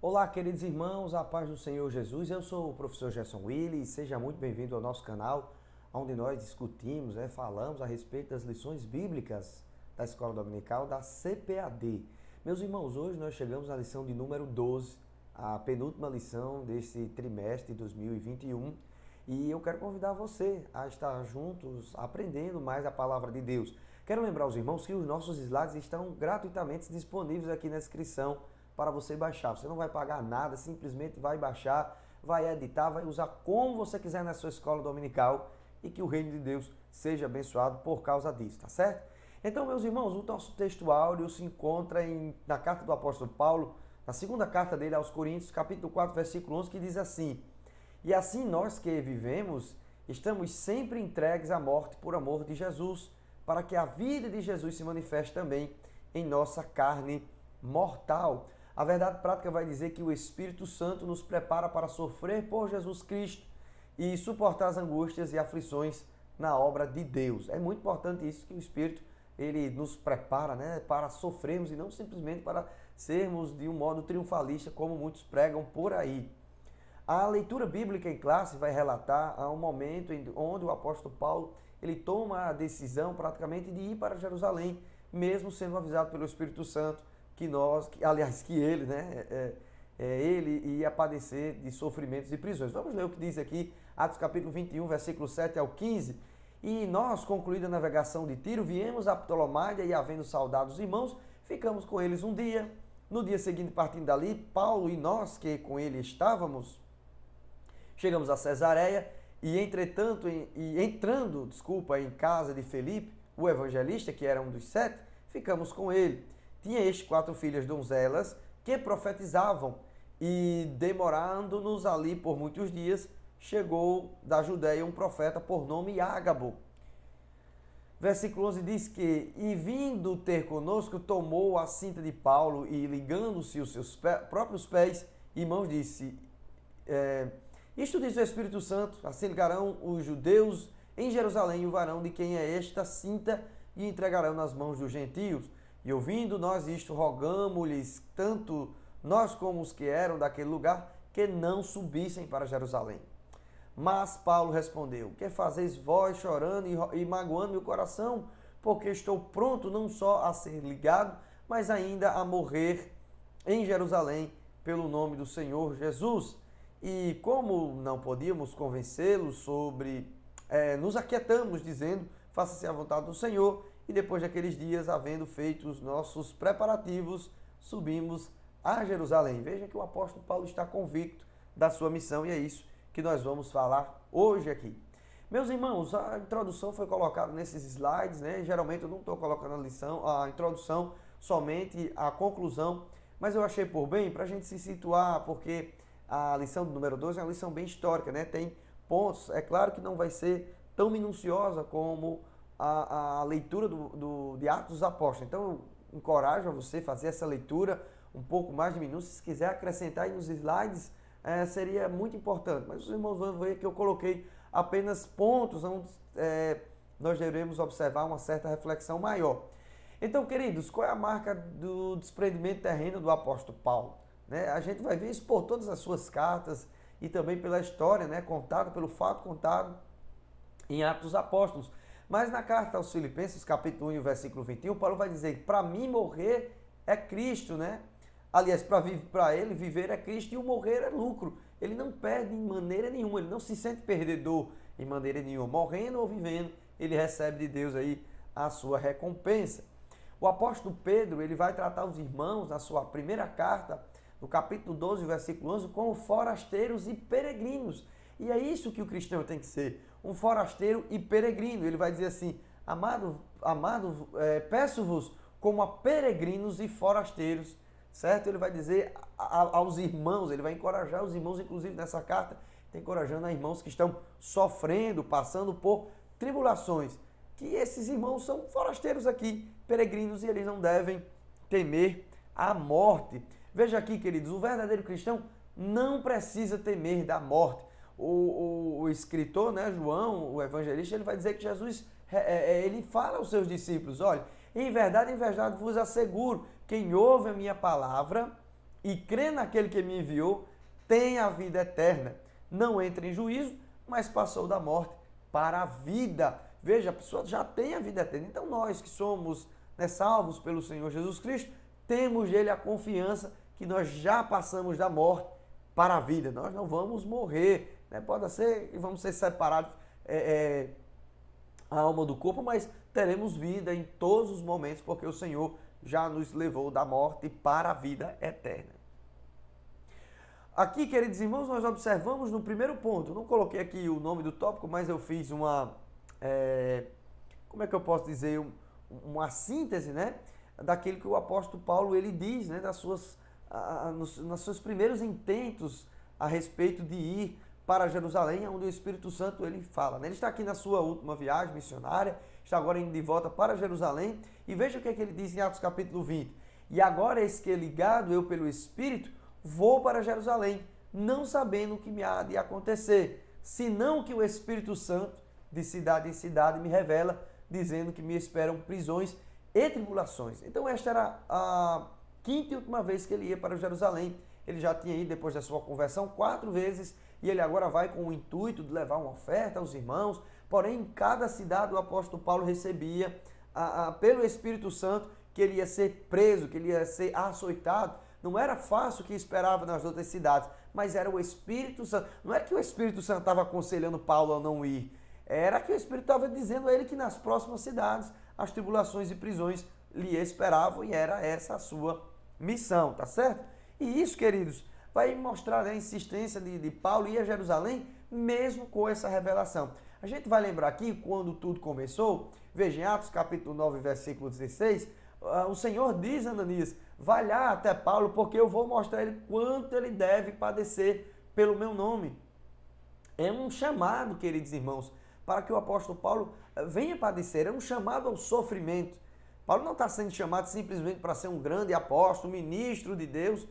Olá, queridos irmãos, a paz do Senhor Jesus. Eu sou o professor Gerson Willis. Seja muito bem-vindo ao nosso canal, onde nós discutimos, falamos a respeito das lições bíblicas da Escola Dominical da CPAD. Meus irmãos, hoje nós chegamos à lição de número 12, a penúltima lição desse trimestre de 2021. E eu quero convidar você a estar juntos, aprendendo mais a palavra de Deus. Quero lembrar os irmãos que os nossos slides estão gratuitamente disponíveis aqui na descrição para você baixar. Você não vai pagar nada, simplesmente vai baixar, vai editar, vai usar como você quiser na sua escola dominical e que o reino de Deus seja abençoado por causa disso, tá certo? Então, meus irmãos, o nosso texto áureo se encontra na carta do apóstolo Paulo, na segunda carta dele aos Coríntios, capítulo 4, versículo 11, que diz assim: E assim nós que vivemos, estamos sempre entregues à morte por amor de Jesus, para que a vida de Jesus se manifeste também em nossa carne mortal. A verdade prática vai dizer que o Espírito Santo nos prepara para sofrer por Jesus Cristo e suportar as angústias e aflições na obra de Deus. É muito importante isso, que o Espírito ele nos prepara, para sofrermos e não simplesmente para sermos de um modo triunfalista, como muitos pregam por aí. A leitura bíblica em classe vai relatar um momento onde o apóstolo Paulo ele toma a decisão praticamente de ir para Jerusalém, mesmo sendo avisado pelo Espírito Santo que ele, ele ia padecer de sofrimentos e prisões. Vamos ler o que diz aqui, Atos capítulo 21, versículo 7 ao 15. E nós, concluída a navegação de Tiro, viemos a Ptolomáida e, havendo saudado os irmãos, ficamos com eles um dia. No dia seguinte, partindo dali, Paulo e nós, que com ele estávamos, chegamos a Cesareia e, entrando em casa de Felipe, o evangelista, que era um dos 7, ficamos com ele. Tinha este 4 filhas donzelas que profetizavam, e demorando-nos ali por muitos dias, chegou da Judéia um profeta por nome Ágabo. Versículo 11 diz que, e vindo ter conosco, tomou a cinta de Paulo e, ligando-se os seus próprios pés e mãos, disse, isto diz o Espírito Santo, assim ligarão os judeus em Jerusalém o varão de quem é esta cinta e entregarão nas mãos dos gentios. E ouvindo nós isto, rogamo-lhes, tanto nós como os que eram daquele lugar, que não subissem para Jerusalém. Mas Paulo respondeu, que fazeis vós chorando e magoando meu coração? Porque estou pronto não só a ser ligado, mas ainda a morrer em Jerusalém pelo nome do Senhor Jesus. E como não podíamos convencê-los nos aquietamos, dizendo, faça-se a vontade do Senhor. E depois daqueles dias, havendo feito os nossos preparativos, subimos a Jerusalém. Veja que o apóstolo Paulo está convicto da sua missão e é isso que nós vamos falar hoje aqui. Meus irmãos, a introdução foi colocada nesses slides, Geralmente eu não estou colocando a introdução, somente a conclusão, mas eu achei por bem para a gente se situar, porque a lição do número 12 é uma lição bem histórica, Tem pontos, é claro que não vai ser tão minuciosa como a leitura de Atos dos Apóstolos. Então, eu encorajo a você fazer essa leitura um pouco mais de minúcia. Se quiser acrescentar aí nos slides, seria muito importante. Mas os irmãos vão ver que eu coloquei apenas pontos onde nós devemos observar uma certa reflexão maior. Então, queridos, qual é a marca do desprendimento terreno do apóstolo Paulo? A gente vai ver isso por todas as suas cartas e também pela história, contada, pelo fato contado em Atos dos Apóstolos. Mas na carta aos Filipenses, capítulo 1, versículo 21, Paulo vai dizer que para mim morrer é Cristo, Aliás, para ele viver é Cristo e o morrer é lucro. Ele não perde em maneira nenhuma, ele não se sente perdedor em maneira nenhuma. Morrendo ou vivendo, ele recebe de Deus aí a sua recompensa. O apóstolo Pedro, ele vai tratar os irmãos na sua primeira carta, no capítulo 12, versículo 11, como forasteiros e peregrinos. E é isso que o cristão tem que ser, um forasteiro e peregrino. Ele vai dizer assim, amado, peço-vos como a peregrinos e forasteiros, certo? Ele vai dizer aos irmãos, ele vai encorajar os irmãos, inclusive nessa carta, está encorajando a irmãos que estão sofrendo, passando por tribulações, que esses irmãos são forasteiros aqui, peregrinos, e eles não devem temer a morte. Veja aqui, queridos, o verdadeiro cristão não precisa temer da morte. O escritor, João, o evangelista, ele vai dizer que Jesus, ele fala aos seus discípulos, olha, em verdade vos asseguro, quem ouve a minha palavra e crê naquele que me enviou, tem a vida eterna. Não entra em juízo, mas passou da morte para a vida. Veja, a pessoa já tem a vida eterna. Então nós que somos, né, salvos pelo Senhor Jesus Cristo, temos dele a confiança que nós já passamos da morte para a vida. Nós não vamos morrer, né? Pode ser que vamos ser separados a alma do corpo, mas teremos vida em todos os momentos, porque o Senhor já nos levou da morte para a vida eterna. Aqui, queridos irmãos, nós observamos no primeiro ponto, não coloquei aqui o nome do tópico, mas eu fiz como é que eu posso dizer, uma síntese, né, daquilo que o apóstolo Paulo ele diz, né, nos seus primeiros intentos a respeito de ir para Jerusalém, onde o Espírito Santo ele fala. Né? Ele está aqui na sua última viagem missionária, está agora indo de volta para Jerusalém, e veja o que é que ele diz em Atos capítulo 20. E agora eis que ligado eu pelo Espírito, vou para Jerusalém, não sabendo o que me há de acontecer, senão que o Espírito Santo, de cidade em cidade, me revela, dizendo que me esperam prisões e tribulações. Então esta era a quinta e última vez que ele ia para Jerusalém. Ele já tinha ido depois da sua conversão 4 vezes, e ele agora vai com o intuito de levar uma oferta aos irmãos. Porém, em cada cidade o apóstolo Paulo recebia pelo Espírito Santo que ele ia ser preso, que ele ia ser açoitado. Não era fácil o que esperava nas outras cidades, mas era o Espírito Santo. Não era que o Espírito Santo estava aconselhando Paulo a não ir, era que o Espírito estava dizendo a ele que nas próximas cidades as tribulações e prisões lhe esperavam, e era essa a sua missão, tá certo? E isso, queridos, vai mostrar a insistência de Paulo ir a Jerusalém, mesmo com essa revelação. A gente vai lembrar aqui, quando tudo começou, veja em Atos capítulo 9, versículo 16, o Senhor diz a Ananias, vai lá até Paulo, porque eu vou mostrar a ele quanto ele deve padecer pelo meu nome. É um chamado, queridos irmãos, para que o apóstolo Paulo venha padecer, é um chamado ao sofrimento. Paulo não está sendo chamado simplesmente para ser um grande apóstolo, ministro de Deus,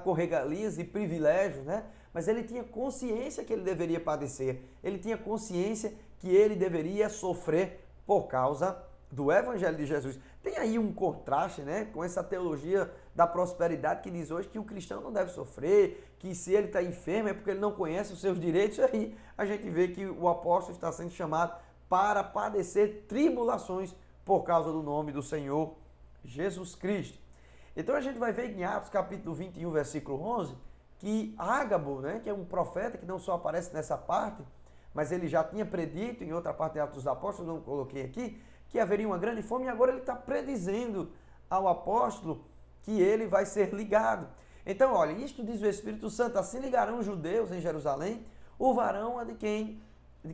com regalias e privilégios, né? Mas ele tinha consciência que ele deveria padecer, ele tinha consciência que ele deveria sofrer por causa do Evangelho de Jesus. Tem aí um contraste, né, com essa teologia da prosperidade que diz hoje que o cristão não deve sofrer, que se ele está enfermo é porque ele não conhece os seus direitos. Aí a gente vê que o apóstolo está sendo chamado para padecer tribulações por causa do nome do Senhor Jesus Cristo. Então a gente vai ver em Atos capítulo 21, versículo 11, que Ágabo, né, que é um profeta que não só aparece nessa parte, mas ele já tinha predito em outra parte de Atos dos Apóstolos, não coloquei aqui, que haveria uma grande fome, e agora ele está predizendo ao apóstolo que ele vai ser ligado. Então, olha, isto diz o Espírito Santo, assim ligarão os judeus em Jerusalém, o varão de quem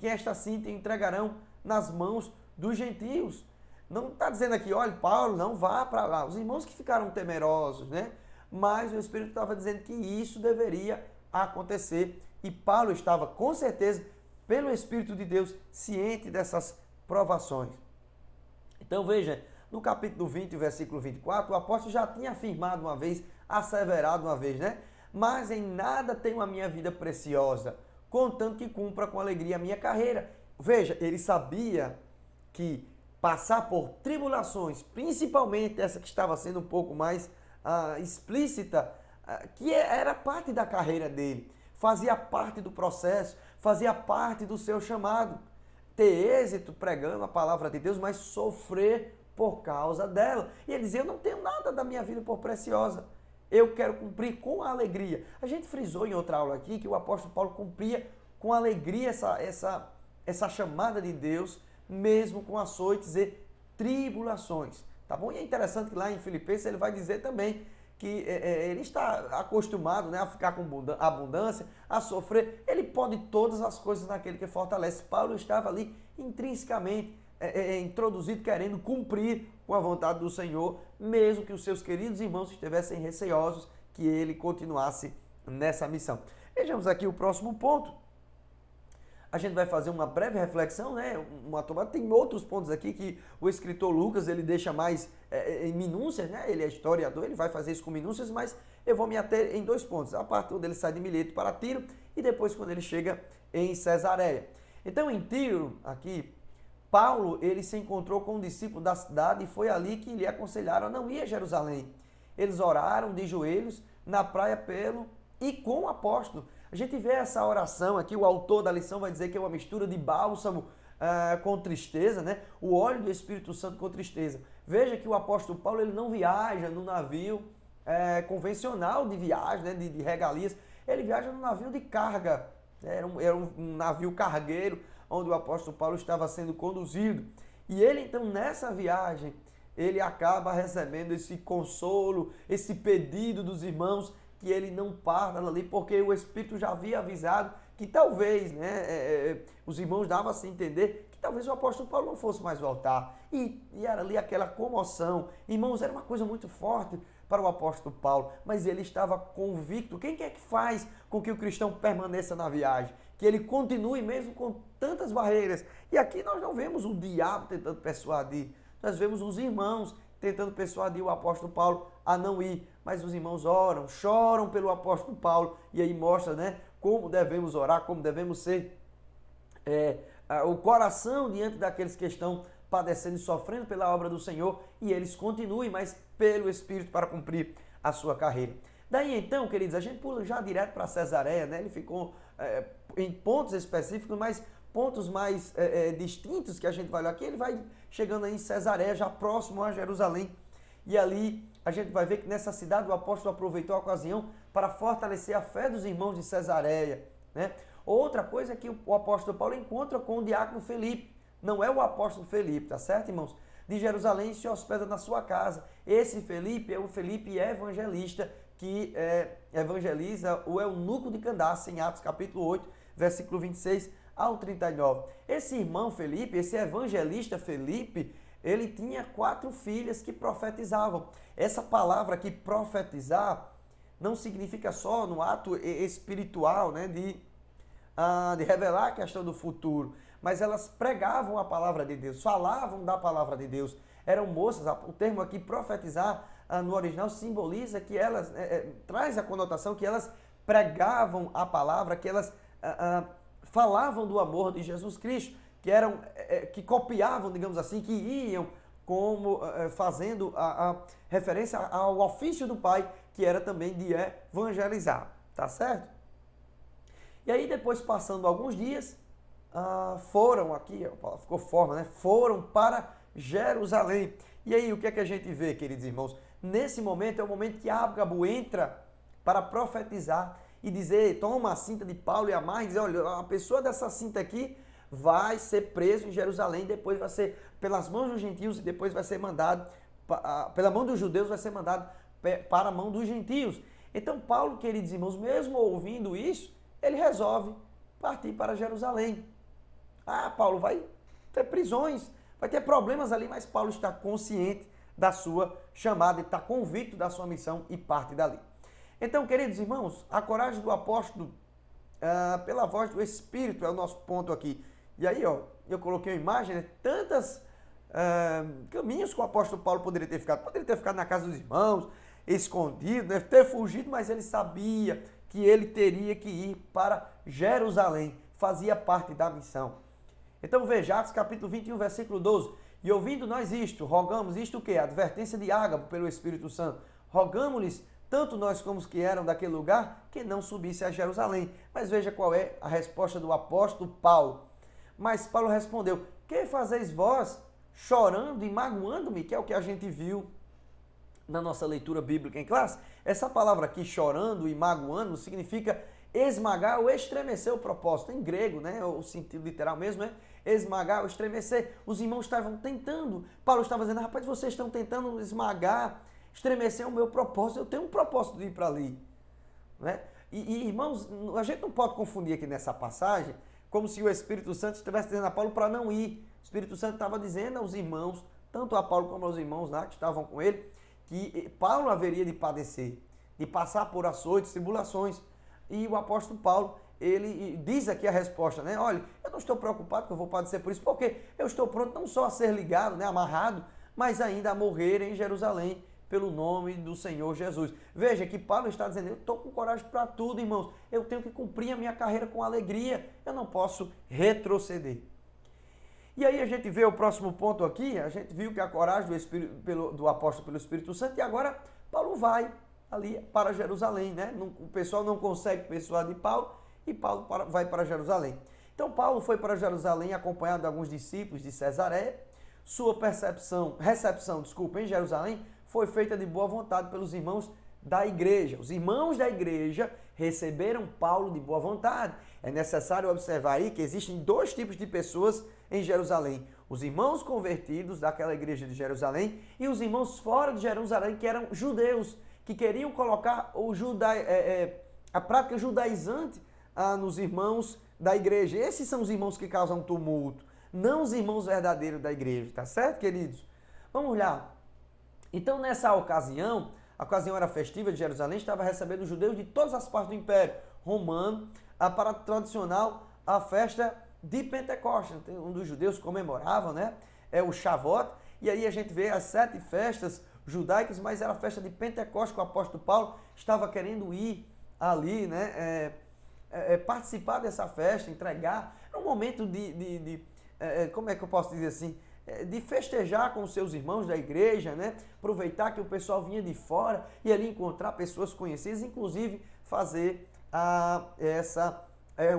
esta cinta entregarão nas mãos dos gentios. Não está dizendo aqui, olha, Paulo, não vá para lá. Os irmãos que ficaram temerosos, né? Mas o Espírito estava dizendo que isso deveria acontecer. E Paulo estava, com certeza, pelo Espírito de Deus, ciente dessas provações. Então veja, no capítulo 20, versículo 24, o apóstolo já tinha afirmado uma vez, asseverado uma vez, né? Mas em nada tenho a minha vida preciosa, contanto que cumpra com alegria a minha carreira. Veja, ele sabia que passar por tribulações, principalmente essa que estava sendo um pouco mais explícita, que era parte da carreira dele, fazia parte do processo, fazia parte do seu chamado. Ter êxito pregando a palavra de Deus, mas sofrer por causa dela. E ele dizia, eu não tenho nada da minha vida por preciosa, eu quero cumprir com alegria. A gente frisou em outra aula aqui que o apóstolo Paulo cumpria com alegria essa chamada de Deus, mesmo com açoites e tribulações, tá bom? E é interessante que lá em Filipenses ele vai dizer também que ele está acostumado, né, a ficar com abundância, a sofrer. Ele pode todas as coisas naquele que fortalece. Paulo estava ali intrinsecamente introduzido, querendo cumprir com a vontade do Senhor, mesmo que os seus queridos irmãos estivessem receosos que ele continuasse nessa missão. Vejamos aqui o próximo ponto. A gente vai fazer uma breve reflexão, né? Uma tomada. Tem outros pontos aqui que o escritor Lucas ele deixa mais em minúcias, né? Ele é historiador, ele vai fazer isso com minúcias, mas eu vou me ater em 2 pontos. A parte onde ele sai de Mileto para Tiro e depois quando ele chega em Cesareia. Então em Tiro, aqui, Paulo ele se encontrou com um discípulo da cidade e foi ali que lhe aconselharam a não ir a Jerusalém. Eles oraram de joelhos, na praia pelo e com o apóstolo. A gente vê essa oração aqui, o autor da lição vai dizer que é uma mistura de bálsamo com tristeza, né? O óleo do Espírito Santo com tristeza. Veja que o apóstolo Paulo ele não viaja no navio convencional de viagem, né? de regalias. Ele viaja no navio de carga. Era um navio cargueiro onde o apóstolo Paulo estava sendo conduzido. E ele então nessa viagem, ele acaba recebendo esse consolo, esse pedido dos irmãos que ele não parta dali, porque o Espírito já havia avisado que talvez, os irmãos davam a se entender que talvez o apóstolo Paulo não fosse mais voltar. E era ali aquela comoção. Irmãos, era uma coisa muito forte para o apóstolo Paulo, mas ele estava convicto. Quem é que faz com que o cristão permaneça na viagem? Que ele continue mesmo com tantas barreiras. E aqui nós não vemos o diabo tentando persuadir, nós vemos os irmãos tentando persuadir o apóstolo Paulo a não ir. Mas os irmãos oram, choram pelo apóstolo Paulo e aí mostra, né, como devemos orar, como devemos ser o coração diante daqueles que estão padecendo e sofrendo pela obra do Senhor, e eles continuem, mas pelo Espírito para cumprir a sua carreira. Daí então, queridos, a gente pula já direto para Cesareia, né? Ele ficou em pontos específicos, mas pontos mais distintos que a gente vai olhar aqui, ele vai chegando aí em Cesareia, já próximo a Jerusalém, e ali a gente vai ver que nessa cidade o apóstolo aproveitou a ocasião para fortalecer a fé dos irmãos de Cesareia, né? Outra coisa é que o apóstolo Paulo encontra com o diácono Felipe. Não é o apóstolo Felipe, tá certo, irmãos? De Jerusalém se hospeda na sua casa. Esse Felipe é o Felipe evangelista que evangeliza o eunuco de Candace em Atos capítulo 8, versículo 26 ao 39. Esse irmão Felipe, esse evangelista Felipe, ele tinha 4 filhas que profetizavam. Essa palavra aqui, profetizar, não significa só no ato espiritual, né, de revelar a questão do futuro, mas elas pregavam a palavra de Deus, falavam da palavra de Deus. Eram moças, o termo aqui profetizar no original simboliza que elas, traz a conotação que elas pregavam a palavra, que elas falavam do amor de Jesus Cristo, que copiavam, digamos assim, que iam como fazendo a referência ao ofício do Pai, que era também de evangelizar, tá certo? E aí depois, passando alguns dias, foram aqui, ficou forma, né? Foram para Jerusalém. E aí o que é que a gente vê, queridos irmãos? Nesse momento é o momento que Ágabo entra para profetizar e dizer, toma a cinta de Paulo e amarra e dizer, olha, a pessoa dessa cinta aqui vai ser preso em Jerusalém, depois vai ser pelas mãos dos gentios e depois vai ser mandado, pela mão dos judeus vai ser mandado para a mão dos gentios. Então Paulo, queridos irmãos, mesmo ouvindo isso, ele resolve partir para Jerusalém. Paulo vai ter prisões, vai ter problemas ali, mas Paulo está consciente da sua chamada, está convicto da sua missão e parte dali. Então, queridos irmãos, a coragem do apóstolo pela voz do Espírito é o nosso ponto aqui. E aí, eu coloquei uma imagem, né? Tantos caminhos que o apóstolo Paulo poderia ter ficado. Poderia ter ficado na casa dos irmãos, escondido, né? Ter fugido, mas ele sabia que ele teria que ir para Jerusalém, fazia parte da missão. Então veja, Atos capítulo 21, versículo 12, e ouvindo nós isto, rogamos isto o quê? A advertência de Ágabo pelo Espírito Santo, rogamos-lhes, tanto nós como os que eram daquele lugar, que não subisse a Jerusalém. Mas veja qual é a resposta do apóstolo Paulo. Mas Paulo respondeu, que fazeis vós chorando e magoando-me, que é o que a gente viu na nossa leitura bíblica em classe? Essa palavra aqui, chorando e magoando, significa esmagar ou estremecer o propósito. Em grego, né? O sentido literal mesmo é esmagar ou estremecer. Os irmãos estavam tentando, Paulo estava dizendo, rapaz, vocês estão tentando esmagar, estremecer o meu propósito. Eu tenho um propósito de ir para ali. Né? E irmãos, a gente não pode confundir aqui nessa passagem como se o Espírito Santo estivesse dizendo a Paulo para não ir. O Espírito Santo estava dizendo aos irmãos, tanto a Paulo como aos irmãos lá que estavam com ele, que Paulo haveria de padecer, de passar por açoites, tribulações. E o apóstolo Paulo, ele diz aqui a resposta, né? Olha, eu não estou preocupado que eu vou padecer por isso, porque eu estou pronto não só a ser ligado, né, amarrado, mas ainda a morrer em Jerusalém pelo nome do Senhor Jesus. Veja que Paulo está dizendo, eu estou com coragem para tudo, irmãos. Eu tenho que cumprir a minha carreira com alegria. Eu não posso retroceder. E aí a gente vê o próximo ponto aqui, a gente viu que a coragem do apóstolo pelo Espírito Santo, e agora Paulo vai. ali para Jerusalém, né? O pessoal não consegue persuadir Paulo e Paulo vai para Jerusalém. Então Paulo foi para Jerusalém acompanhado de alguns discípulos de Cesareia. Sua recepção em Jerusalém foi feita de boa vontade pelos irmãos da igreja. Os irmãos da igreja receberam Paulo de boa vontade. É necessário observar aí que existem dois tipos de pessoas em Jerusalém. Os irmãos convertidos daquela igreja de Jerusalém e os irmãos fora de Jerusalém, que eram judeus, que queriam colocar a prática judaizante nos irmãos da igreja. Esses são os irmãos que causam tumulto, não os irmãos verdadeiros da igreja, tá certo, queridos? Vamos lá. Então, nessa ocasião, a ocasião era festiva de Jerusalém, estava recebendo judeus de todas as partes do Império Romano para a tradicional a festa de Pentecostes. Um dos judeus comemoravam, né? É o Shavuot. E aí a gente vê as 7 festas judaicas, mas era a festa de Pentecostes que o apóstolo Paulo estava querendo ir ali, né? Participar dessa festa, entregar. Era um momento como é que eu posso dizer assim? De festejar com os seus irmãos da igreja, né? Aproveitar que o pessoal vinha de fora e ali encontrar pessoas conhecidas, inclusive fazer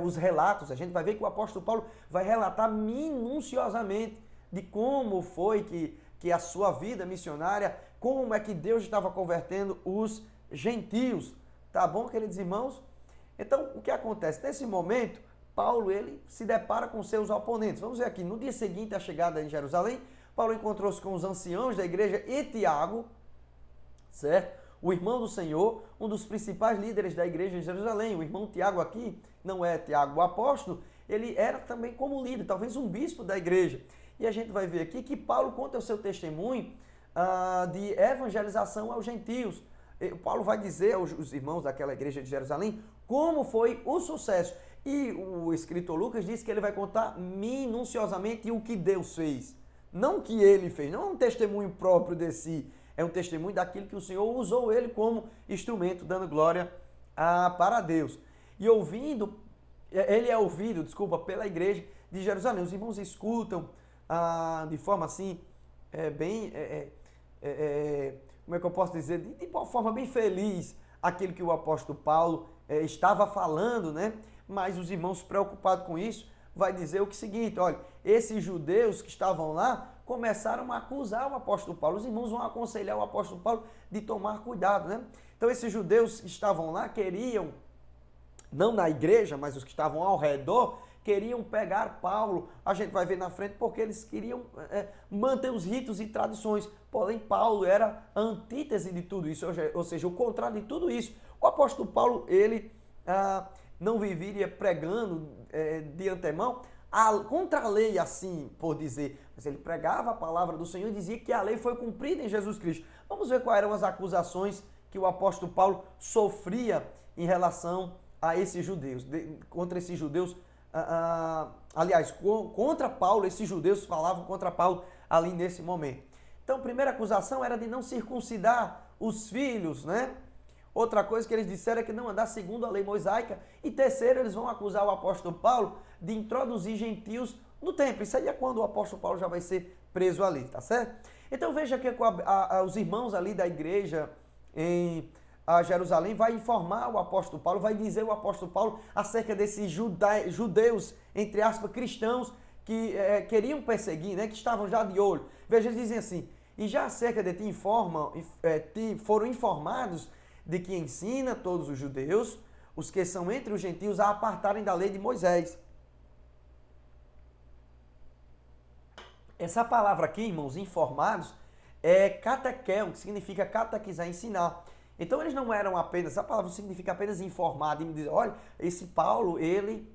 os relatos. A gente vai ver que o apóstolo Paulo vai relatar minuciosamente de como foi que a sua vida missionária, como é que Deus estava convertendo os gentios. Tá bom, queridos irmãos? Então, o que acontece? Nesse momento, Paulo ele se depara com seus oponentes. Vamos ver aqui, no dia seguinte à chegada em Jerusalém, Paulo encontrou-se com os anciãos da igreja e Tiago, certo? O irmão do Senhor, um dos principais líderes da igreja em Jerusalém. O irmão Tiago aqui, não é Tiago o apóstolo, ele era também como líder, talvez um bispo da igreja. E a gente vai ver aqui que Paulo conta o seu testemunho de evangelização aos gentios. Paulo vai dizer aos irmãos daquela igreja de Jerusalém como foi o sucesso. E o escritor Lucas diz que ele vai contar minuciosamente o que Deus fez. Não o que ele fez, não é um testemunho próprio de si, é um testemunho daquilo que o Senhor usou ele como instrumento, dando glória para Deus. E ele é ouvido, pela igreja de Jerusalém. Os irmãos escutam de forma assim, como é que eu posso dizer, de uma forma bem feliz, aquilo que o apóstolo Paulo estava falando, né? Mas os irmãos preocupados com isso, vai dizer o seguinte, olha, esses judeus que estavam lá começaram a acusar o apóstolo Paulo. Os irmãos vão aconselhar o apóstolo Paulo de tomar cuidado, né? Então esses judeus que estavam lá queriam, não na igreja, mas os que estavam ao redor, queriam pegar Paulo. A gente vai ver na frente porque eles queriam manter os ritos e tradições. Porém, Paulo era a antítese de tudo isso, ou seja, o contrário de tudo isso. O apóstolo Paulo, ele não viveria pregando de antemão contra a lei, assim por dizer, mas ele pregava a palavra do Senhor e dizia que a lei foi cumprida em Jesus Cristo. Vamos ver quais eram as acusações que o apóstolo Paulo sofria em relação a esses judeus, contra esses judeus, aliás, contra Paulo, esses judeus falavam contra Paulo ali nesse momento. Então, a primeira acusação era de não circuncidar os filhos, né? Outra coisa que eles disseram é que não andar segundo a lei mosaica. E terceiro, eles vão acusar o apóstolo Paulo de introduzir gentios no templo. Isso aí é quando o apóstolo Paulo já vai ser preso ali, tá certo? Então veja que os irmãos ali da igreja em Jerusalém vai informar o apóstolo Paulo, vai dizer o apóstolo Paulo acerca desses judeus, entre aspas, cristãos, que queriam perseguir, né, que estavam já de olho. Veja, eles dizem assim, e já acerca de ti foram informados de que ensina todos os judeus, os que são entre os gentios, a apartarem da lei de Moisés. Essa palavra aqui, irmãos, informados, é catequel, que significa catequizar, ensinar. Então eles não eram apenas, essa palavra significa apenas informado, e me dizer, olha, esse Paulo, ele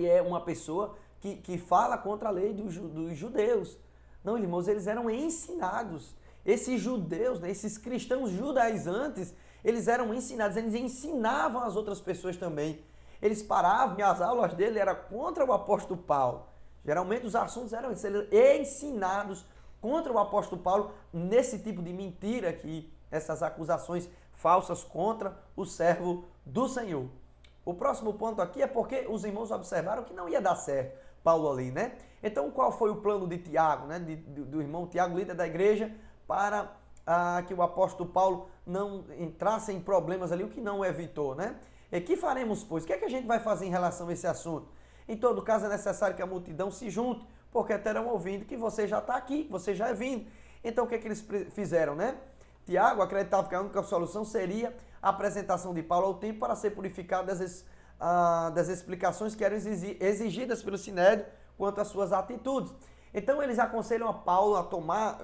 é uma pessoa que fala contra a lei dos judeus. Não, irmãos, eles eram ensinados. Esses judeus, né, esses cristãos judaizantes, eles eram ensinados, eles ensinavam as outras pessoas também. Eles paravam, e as aulas dele eram contra o apóstolo Paulo. Geralmente os assuntos eram ensinados contra o apóstolo Paulo nesse tipo de mentira aqui, essas acusações falsas contra o servo do Senhor. O próximo ponto aqui é porque os irmãos observaram que não ia dar certo Paulo ali, né? Então qual foi o plano de Tiago, né? Do irmão Tiago, líder da igreja, para que o apóstolo Paulo não entrassem em problemas ali, o que não evitou, né? E que faremos, pois? O que é que a gente vai fazer em relação a esse assunto? Em todo caso, é necessário que a multidão se junte, porque terão ouvido que você já está aqui, que você já é vindo. Então, o que é que eles fizeram, né? Tiago acreditava que a única solução seria a apresentação de Paulo ao templo para ser purificado das explicações que eram exigidas pelo Sinédrio quanto às suas atitudes. Então, eles aconselham a Paulo a tomar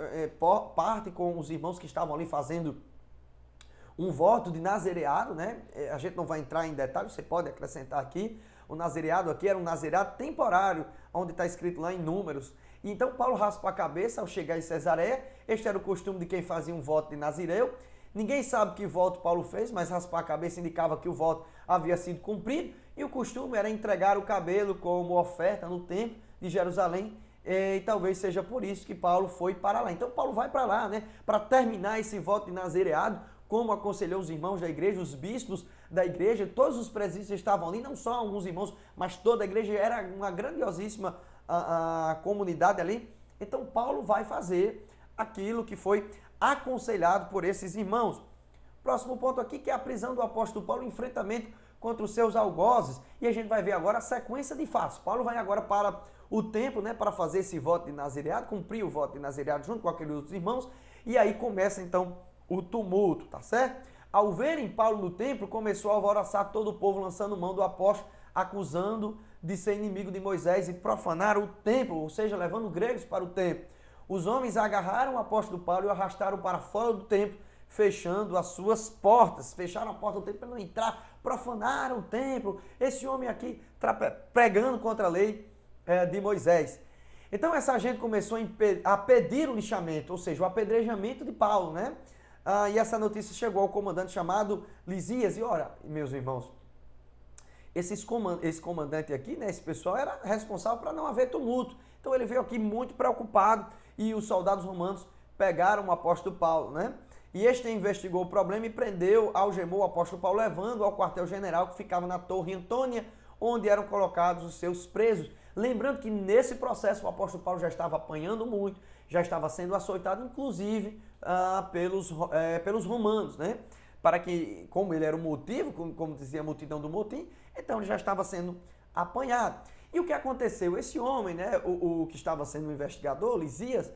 parte com os irmãos que estavam ali fazendo um voto de nazereado, né? A gente não vai entrar em detalhes, você pode acrescentar aqui. O nazereado aqui era um nazereado temporário, onde está escrito lá em Números. E então Paulo raspa a cabeça ao chegar em Cesareia. Este era o costume de quem fazia um voto de nazireu. Ninguém sabe que voto Paulo fez, mas raspar a cabeça indicava que o voto havia sido cumprido. E o costume era entregar o cabelo como oferta no templo de Jerusalém. E talvez seja por isso que Paulo foi para lá. Então Paulo vai para lá, né? Para terminar esse voto de nazereado, como aconselhou os irmãos da igreja, os bispos da igreja, todos os presídios estavam ali, não só alguns irmãos, mas toda a igreja, era uma grandiosíssima a comunidade ali. Então Paulo vai fazer aquilo que foi aconselhado por esses irmãos. Próximo ponto aqui, que é a prisão do apóstolo Paulo, enfrentamento contra os seus algozes. E a gente vai ver agora a sequência de fatos. Paulo vai agora para o templo, né, para fazer esse voto de nazereado, cumprir o voto de nazereado junto com aqueles outros irmãos, e aí começa então o tumulto, tá certo? Ao verem Paulo no templo, começou a alvoroçar todo o povo, lançando mão do apóstolo, acusando de ser inimigo de Moisés e profanar o templo, ou seja, levando gregos para o templo. Os homens agarraram o apóstolo Paulo e o arrastaram para fora do templo, fechando as suas portas. Fecharam a porta do templo para não entrar, profanaram o templo. Esse homem aqui pregando contra a lei de Moisés. Então essa gente começou a pedir o lixamento, ou seja, o apedrejamento de Paulo, né? E essa notícia chegou ao comandante chamado Lisias. E ora, meus irmãos, esse comandante aqui, né, esse pessoal era responsável para não haver tumulto. Então ele veio aqui muito preocupado e os soldados romanos pegaram o apóstolo Paulo, né? E este investigou o problema e prendeu, algemou o apóstolo Paulo, levando ao quartel-general que ficava na Torre Antônia, onde eram colocados os seus presos. Lembrando que nesse processo o apóstolo Paulo já estava apanhando muito, já estava sendo açoitado, inclusive pelos romanos, né? Para que, como ele era o motivo, como dizia a multidão do motim, então ele já estava sendo apanhado. E o que aconteceu? Esse homem, né, o que estava sendo o investigador, Lisias,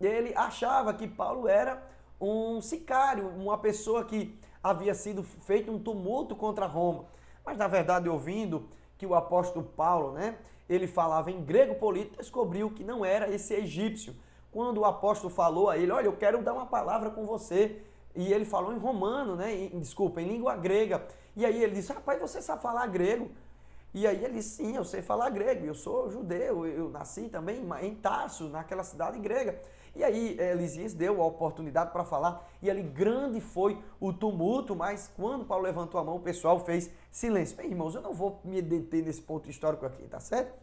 ele achava que Paulo era um sicário, uma pessoa que havia sido feito um tumulto contra Roma. Mas, na verdade, ouvindo que o apóstolo Paulo, né, ele falava em grego político, descobriu que não era esse egípcio. Quando o apóstolo falou a ele, olha, eu quero dar uma palavra com você, e ele falou em romano, né, em língua grega. E aí ele disse, rapaz, você sabe falar grego? E aí ele disse, sim, eu sei falar grego, eu sou judeu, eu nasci também em Tarso, naquela cidade grega. E aí Lisias deu a oportunidade para falar, e ali grande foi o tumulto, mas quando Paulo levantou a mão, o pessoal fez silêncio. Bem, irmãos, eu não vou me deter nesse ponto histórico aqui, tá certo?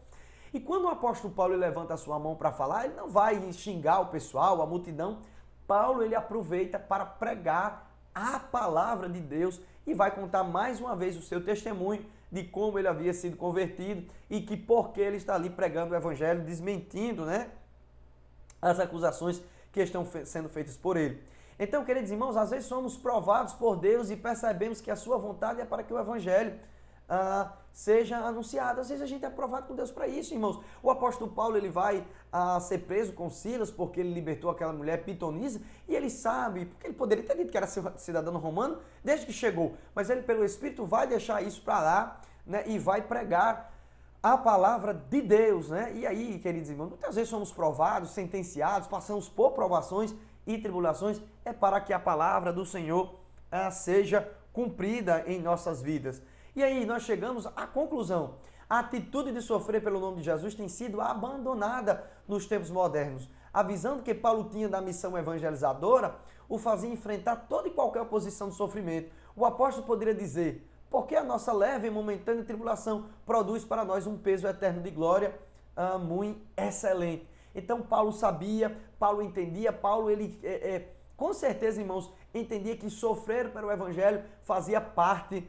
E quando o apóstolo Paulo levanta a sua mão para falar, ele não vai xingar o pessoal, a multidão. Paulo, ele aproveita para pregar a palavra de Deus e vai contar mais uma vez o seu testemunho de como ele havia sido convertido e que porque ele está ali pregando o evangelho, desmentindo, né, as acusações que estão sendo feitas por ele. Então, queridos irmãos, às vezes somos provados por Deus e percebemos que a sua vontade é para que o evangelho seja anunciado. Às vezes a gente é provado com Deus para isso, irmãos. O apóstolo Paulo, ele vai ser preso com Silas porque ele libertou aquela mulher pitonisa e ele sabe, porque ele poderia ter dito que era cidadão romano desde que chegou, mas ele pelo Espírito vai deixar isso para lá, né, e vai pregar a palavra de Deus, né? E aí, queridos irmãos, muitas vezes somos provados, sentenciados, passamos por provações e tribulações, é para que a palavra do Senhor seja cumprida em nossas vidas. E aí nós chegamos à conclusão. A atitude de sofrer pelo nome de Jesus tem sido abandonada nos tempos modernos. A visão que Paulo tinha da missão evangelizadora o fazia enfrentar toda e qualquer oposição de sofrimento. O apóstolo poderia dizer, porque a nossa leve e momentânea tribulação produz para nós um peso eterno de glória muito excelente. Então Paulo sabia, Paulo entendia, Paulo ele com certeza, irmãos, entendia que sofrer pelo evangelho fazia parte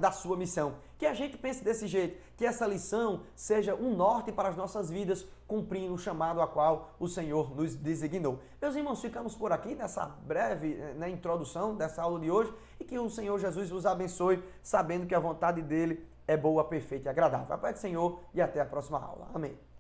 da sua missão. Que a gente pense desse jeito, que essa lição seja um norte para as nossas vidas, cumprindo o chamado a qual o Senhor nos designou. Meus irmãos, ficamos por aqui nessa breve introdução dessa aula de hoje e que o Senhor Jesus vos abençoe, sabendo que a vontade dele é boa, perfeita e agradável. A paz do Senhor e até a próxima aula. Amém.